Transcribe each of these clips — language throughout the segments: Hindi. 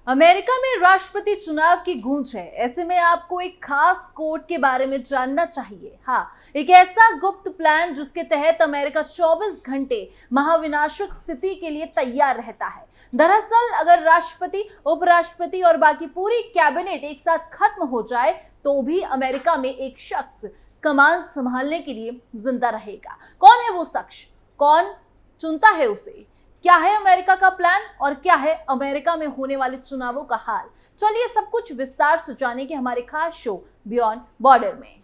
अमेरिका में राष्ट्रपति चुनाव की गूंज है। ऐसे में आपको एक खास कोड के बारे में जानना चाहिए। हाँ, एक ऐसा गुप्त प्लान जिसके तहत अमेरिका 24 घंटे महाविनाशक स्थिति के लिए तैयार रहता है। दरअसल अगर राष्ट्रपति, उपराष्ट्रपति और बाकी पूरी कैबिनेट एक साथ खत्म हो जाए तो भी अमेरिका में एक शख्स कमान संभालने के लिए जिंदा रहेगा। कौन है वो शख्स? कौन चुनता है उसे? क्या है अमेरिका का प्लान और क्या है अमेरिका में होने वाले चुनावों का हाल? चलिए सब कुछ विस्तार से जाने के हमारे खास शो बियॉन्ड बॉर्डर में।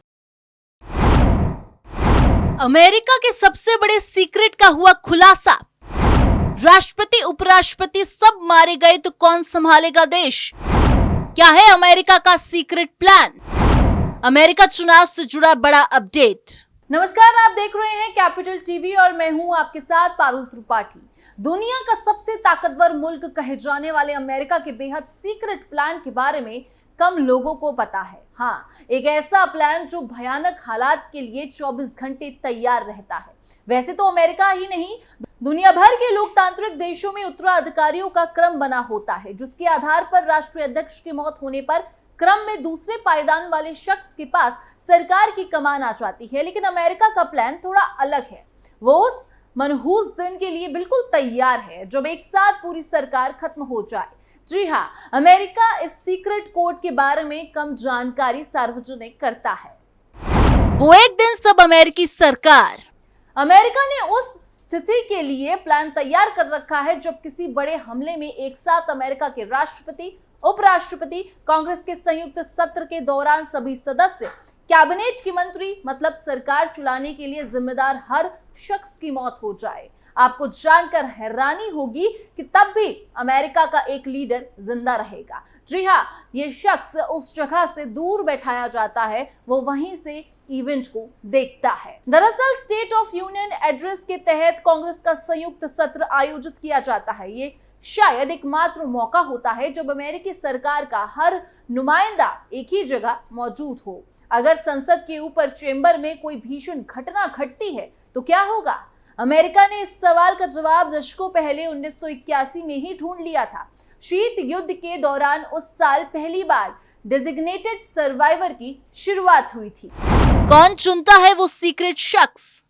अमेरिका के सबसे बड़े सीक्रेट का हुआ खुलासा। राष्ट्रपति, उपराष्ट्रपति सब मारे गए तो कौन संभालेगा देश? क्या है अमेरिका का सीक्रेट प्लान? अमेरिका चुनाव से जुड़ा बड़ा अपडेट। नमस्कार, आप देख रहे हैं कैपिटल टीवी और मैं हूं आपके साथ पारुल त्रिपाठी। दुनिया का सबसे ताकतवर मुल्क कहे जाने वाले अमेरिका के बेहद सीक्रेट प्लान के बारे में कम लोगों को पता है। हाँ, एक ऐसा प्लान जो भयानक हालात के लिए 24 घंटे तैयार रहता है। वैसे तो अमेरिका ही नहीं, दुनिया भर के लोकतांत्रिक देशों में उत्तराधिकारियों का क्रम बना होता है, जिसके आधार पर राष्ट्रीय अध्यक्ष की मौत होने पर क्रम में दूसरे पायदान वाले शख्स के पास सरकार की कमान आ जाती है। लेकिन अमेरिका का प्लान थोड़ा अलग है। वो उस मनहूस दिन के लिए बिल्कुल तैयार है जब एक साथ पूरी सरकार खत्म हो जाए। जी हाँ, अमेरिका इस सीक्रेट कोड के बारे में कम जानकारी सार्वजनिक करता है। वो एक दिन सब अमेरिकी सरकार। अमेरिका ने उस स्थिति के लिए प्लान तैयार कर रखा है जब किसी बड़े हमले में एक साथ अमेरिका के राष्ट्रपति, उपराष्ट्रपति, कांग्रेस के संयुक्त सत्र के दौरान सभी सदस्य, कैबिनेट के मंत्री, मतलब सरकार चलाने के लिए जिम्मेदार हर शख्स की मौत हो जाए। आपको जानकर हैरानी होगी कि तब भी अमेरिका का एक लीडर जिंदा रहेगा। जी हाँ, ये शख्स उस जगह से दूर बैठाया जाता है, वो वहीं से इवेंट को देखता है। दरअसल स्टेट ऑफ यूनियन एड्रेस के तहत कांग्रेस का संयुक्त सत्र आयोजित किया जाता है। ये शायद एकमात्र मौका होता है जब अमेरिकी सरकार का हर नुमाइंदा एक ही जगह मौजूद हो। अगर संसद के ऊपर चेंबर में कोई भीषण घटना घटती है तो क्या होगा? अमेरिका ने इस सवाल का जवाब दशकों पहले 1981 में ही ढूंढ लिया था। शीत युद्ध के दौरान उस साल पहली बार डेजिग्नेटेड सर्वाइवर की शुरुआत हुई थी। कौन चुनता है वो सीक्रेट शख्स?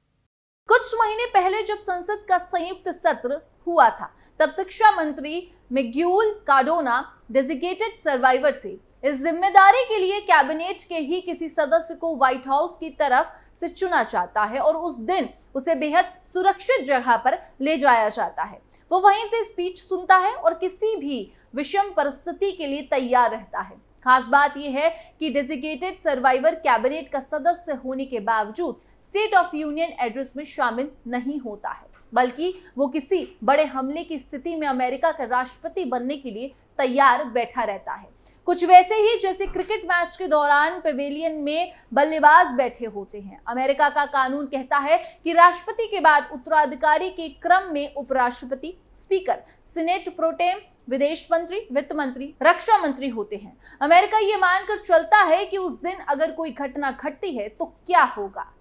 कुछ महीने पहले जब संसद का संयुक्त सत्र हुआ था, तब शिक्षा मंत्री मिग्यूल कार्डोना डेजिग्नेटेड सर्वाइवर थे। इस जिम्मेदारी के लिए कैबिनेट के ही किसी सदस्य को व्हाइट हाउस की तरफ से चुना जाता है और उस दिन उसे बेहद सुरक्षित जगह पर ले जाया जाता है। वो वहीं से स्पीच सुनता है और किसी भी विषम परिस्थिति के लिए तैयार रहता है। खास बात यह है कि डेजिग्नेटेड सर्वाइवर कैबिनेट का सदस्य होने के बावजूद स्टेट ऑफ यूनियन एड्रेस में शामिल नहीं होता है, बल्कि वो किसी बड़े हमले की स्थिति में अमेरिका का राष्ट्रपति बनने के लिए तैयार बैठा रहता है। कुछ वैसे ही जैसे क्रिकेट मैच के दौरान पेवेलियन में बल्लेबाज बैठे होते हैं। अमेरिका का कानून कहता है कि राष्ट्रपति के बाद उत्तराधिकारी के क्रम में उपराष्ट्रपति, स्पीकर, सीनेट प्रोटेम, विदेश मंत्री, वित्त मंत्री, रक्षा मंत्री होते हैं। अमेरिका ये मानकर चलता है कि उस दिन अगर कोई घटना घटती है तो क्या होगा।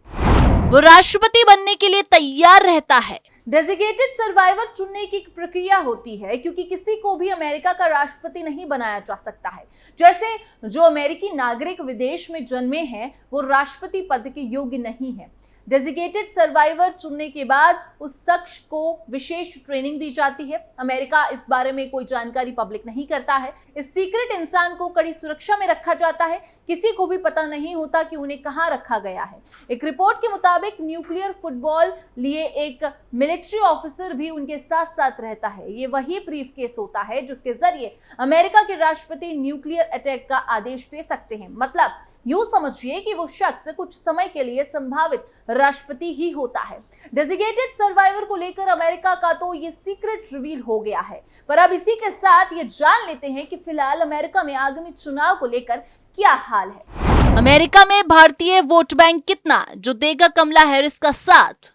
वो राष्ट्रपति बनने के लिए तैयार रहता है। डेजिग्नेटेड सर्वाइवर चुनने की प्रक्रिया होती है, क्योंकि किसी को भी अमेरिका का राष्ट्रपति नहीं बनाया जा सकता है। जैसे जो अमेरिकी नागरिक विदेश में जन्मे हैं वो राष्ट्रपति पद के योग्य नहीं है। डेजिग्नेटेड सर्वाइवर चुनने के बाद उस शख्स को विशेष ट्रेनिंग दी जाती है। अमेरिका इस बारे में कोई जानकारी पब्लिक नहीं करता है। इस सीक्रेट इंसान को कड़ी सुरक्षा में रखा जाता है। किसी को भी पता नहीं होता कि उन्हें कहां रखा गया है। एक रिपोर्ट के मुताबिक न्यूक्लियर फुटबॉल लिए एक मिलिट्री ऑफिसर भी उनके साथ साथ रहता है। ये वही ब्रीफकेस होता है जिसके जरिए अमेरिका के राष्ट्रपति न्यूक्लियर अटैक का आदेश दे सकते हैं। मतलब यूं समझिए कि वो शख्स कुछ समय के लिए संभावित राष्ट्रपति ही होता है। डेजिग्नेटेड सर्वाइवर को लेकर अमेरिका का तो ये सीक्रेट रिवील हो गया है। पर अब इसी के साथ ये जान लेते हैं कि फिलहाल अमेरिका में आगामी चुनाव को लेकर क्या हाल है। अमेरिका में भारतीय वोट बैंक कितना जो देगा कमला हैरिस का साथ?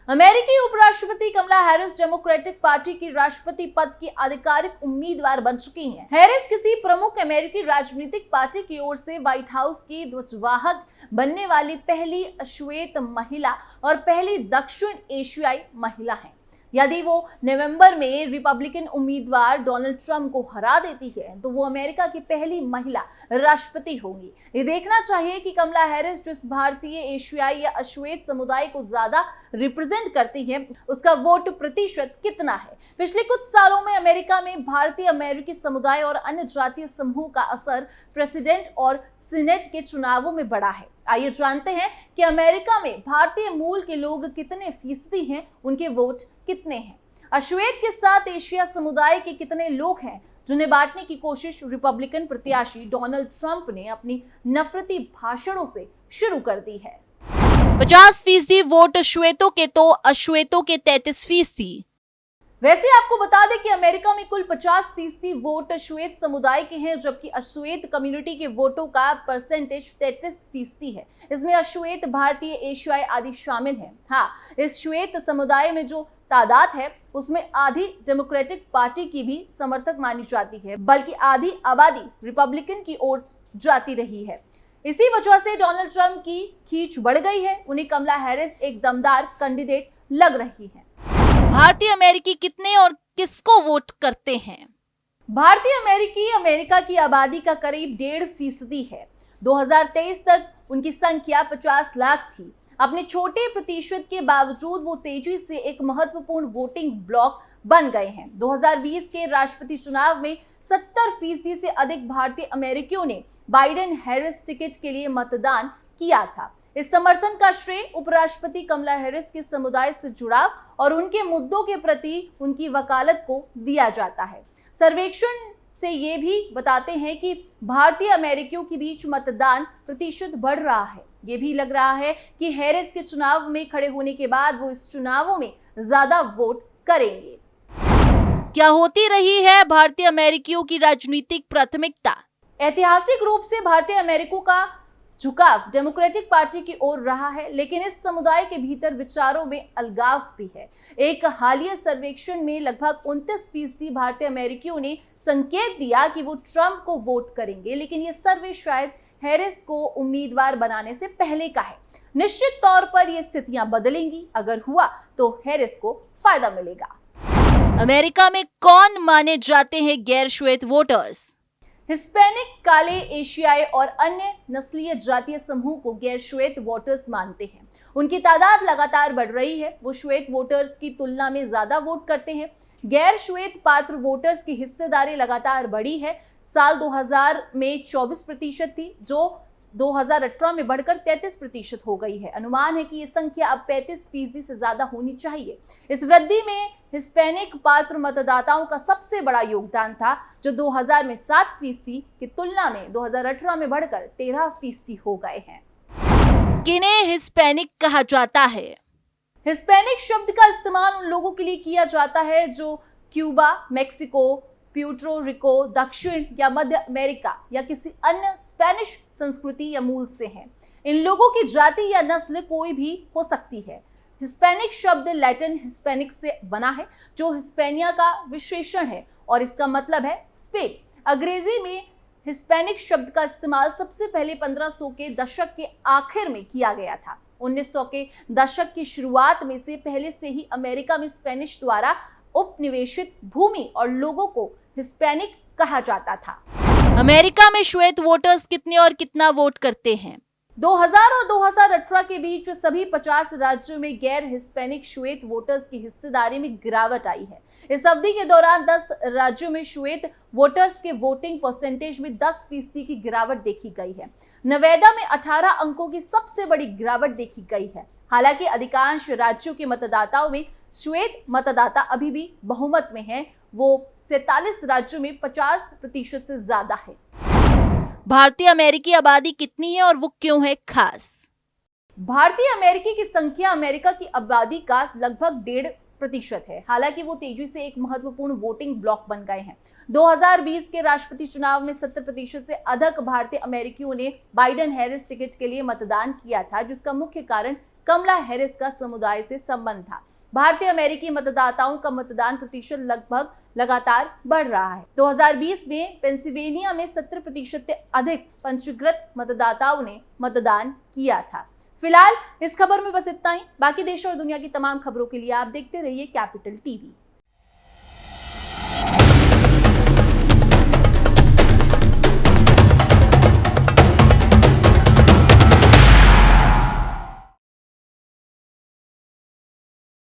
अमेरिकी उपराष्ट्रपति कमला हैरिस डेमोक्रेटिक पार्टी की राष्ट्रपति पद की आधिकारिक उम्मीदवार बन चुकी हैं। हैरिस किसी प्रमुख अमेरिकी राजनीतिक पार्टी की ओर से व्हाइट हाउस की ध्वजवाहक बनने वाली पहली श्वेत महिला और पहली दक्षिण एशियाई महिला हैं। यदि वो नवंबर में रिपब्लिकन उम्मीदवार डोनाल्ड ट्रंप को हरा देती है तो वो अमेरिका की पहली महिला राष्ट्रपति होंगी। ये देखना चाहिए कि कमला हैरिस जिस भारतीय, एशियाई या अश्वेत समुदाय को ज्यादा रिप्रेजेंट करती है उसका वोट प्रतिशत कितना है। पिछले कुछ सालों में अमेरिका में भारतीय अमेरिकी समुदाय और अन्य जातीय समूह का असर प्रेसिडेंट और सीनेट के चुनावों में बढ़ा है। आइए जानते हैं कि अमेरिका में भारतीय मूल के लोग कितने फीसदी हैं, उनके वोट कितने हैं। अश्वेत के साथ एशिया समुदाय के कितने लोग हैं जिन्हें बांटने की कोशिश रिपब्लिकन प्रत्याशी डोनाल्ड ट्रंप ने अपनी नफरती भाषणों से शुरू कर दी है। 50% वोट अश्वेतों के तो अश्वेतों के 33%। वैसे आपको बता दें कि अमेरिका में कुल 50% वोट श्वेत समुदाय के हैं, जबकि अश्वेत कम्युनिटी के वोटों का परसेंटेज 33% है। इसमें अश्वेत, भारतीय, एशियाई आदि शामिल हैं। हाँ, इस श्वेत समुदाय में जो तादाद है उसमें आधी डेमोक्रेटिक पार्टी की भी समर्थक मानी जाती है, बल्कि आधी आबादी रिपब्लिकन की ओर जाती रही है। इसी वजह से डोनाल्ड ट्रंप की खींच बढ़ गई है। उन्हें कमला हैरिस एक दमदार कैंडिडेट लग रही है। भारतीय अमेरिकी कितने और किसको वोट करते हैं? भारतीय अमेरिकी अमेरिका की आबादी का करीब 1.5% है। 2023 तक उनकी संख्या 50 लाख थी। अपने छोटे प्रतिशत के बावजूद वो तेजी से एक महत्वपूर्ण वोटिंग ब्लॉक बन गए हैं। 2020 के राष्ट्रपति चुनाव में 70% से अधिक भारतीय अमेरिकियों ने बाइडेन हैरिस टिकट के लिए मतदान किया था। इस समर्थन का श्रेय उपराष्ट्रपति कमला हैरिस के समुदाय से जुड़ाव और उनके मुद्दों के प्रति उनकी वकालत को दिया जाता है। सर्वेक्षण से ये भी बताते हैं कि भारतीय अमेरिकियों के बीच मतदान प्रतिशत बढ़ रहा है। ये भी लग रहा है कि हैरिस के चुनाव में खड़े होने के बाद वो इस चुनावों में ज्यादा वोट करेंगे। क्या होती रही है भारतीय अमेरिकियों की राजनीतिक प्राथमिकता? ऐतिहासिक रूप से भारतीय अमेरिकियों का झुकाव डेमोक्रेटिक पार्टी की ओर रहा है, लेकिन इस समुदाय के भीतर विचारों में अलगाव भी है। एक हालिया सर्वेक्षण में लगभग 29% भारतीय अमेरिकियों ने संकेत दिया कि वो ट्रंप को वोट करेंगे, लेकिन ये सर्वे शायद हैरिस को उम्मीदवार बनाने से पहले का है। निश्चित तौर पर ये स्थितियां बदलेंगी। अगर हुआ तो हैरिस को फायदा मिलेगा। अमेरिका में कौन माने जाते हैं गैर श्वेत वोटर्स? हिस्पैनिक, काले, एशियाई और अन्य नस्लीय जातीय समूह को गैर श्वेत वोटर्स मानते हैं। उनकी तादाद लगातार बढ़ रही है। वो श्वेत वोटर्स की तुलना में ज्यादा वोट करते हैं। गैर श्वेत पात्र वोटर्स की हिस्सेदारी लगातार बढ़ी है। साल 2000 में 24% थी, जो 2018 में बढ़कर 33% हो गई है। अनुमान है कि ये संख्या अब 35% से ज्यादा होनी चाहिए। इस वृद्धि में हिस्पैनिक पात्र मतदाताओं का सबसे बड़ा योगदान था, जो 2000 में 7% की तुलना में 2018 में बढ़कर 13% हो गए हैं। किन्हें हिस्पैनिक कहा जाता है? हिस्पैनिक शब्द का इस्तेमाल उन लोगों के लिए किया जाता है जो क्यूबा, मेक्सिको, प्यूर्टो रिको, दक्षिण या मध्य अमेरिका या किसी अन्य स्पेनिश संस्कृति या मूल से हैं। इन लोगों की जाति या नस्ल कोई भी हो सकती है। हिस्पैनिक शब्द लैटिन हिस्पैनिक से बना है, जो हिस्पैनिया का विशेषण है और इसका मतलब है स्पेन। अंग्रेजी में हिस्पैनिक शब्द का इस्तेमाल सबसे पहले 1500 के दशक के आखिर में किया गया था। 1900 के दशक की शुरुआत में से पहले से ही अमेरिका में स्पेनिश द्वारा उपनिवेशित भूमि और लोगों को हिस्पैनिक कहा जाता था। अमेरिका में श्वेत वोटर्स कितने और कितना वोट करते हैं? 2000 और 2018 के बीच सभी 50 राज्यों में गैर हिस्पैनिक श्वेत वोटर्स की हिस्सेदारी में गिरावट आई है। इस अवधि के दौरान 10 राज्यों में श्वेत वोटर्स के वोटिंग परसेंटेज में 10% की गिरावट देखी गई है। नेवादा में 18 अंकों की सबसे बड़ी गिरावट देखी गई है। हालांकि अधिकांश राज्यों के मतदाताओं में श्वेत मतदाता अभी भी बहुमत में हैं। वो 47 राज्यों में 50% से ज्यादा है। भारतीय अमेरिकी आबादी कितनी है और वो क्यों है खास? भारतीय अमेरिकी की संख्या अमेरिका की आबादी का लगभग 1.5% है। हालांकि वो तेजी से एक महत्वपूर्ण वोटिंग ब्लॉक बन गए हैं। 2020 के राष्ट्रपति चुनाव में 70% से अधिक भारतीय अमेरिकियों ने बाइडेन हैरिस टिकट के लिए मतदान किया था, जिसका मुख्य कारण कमला हैरिस का समुदाय से संबंध था। भारतीय अमेरिकी मतदाताओं का मतदान प्रतिशत लगभग लगातार बढ़ रहा है। 2020 में पेंसिल्वेनिया में 70% से अधिक पंजीकृत मतदाताओं ने मतदान किया था। फिलहाल इस खबर में बस इतना ही। बाकी देश और दुनिया की तमाम खबरों के लिए आप देखते रहिए कैपिटल टीवी।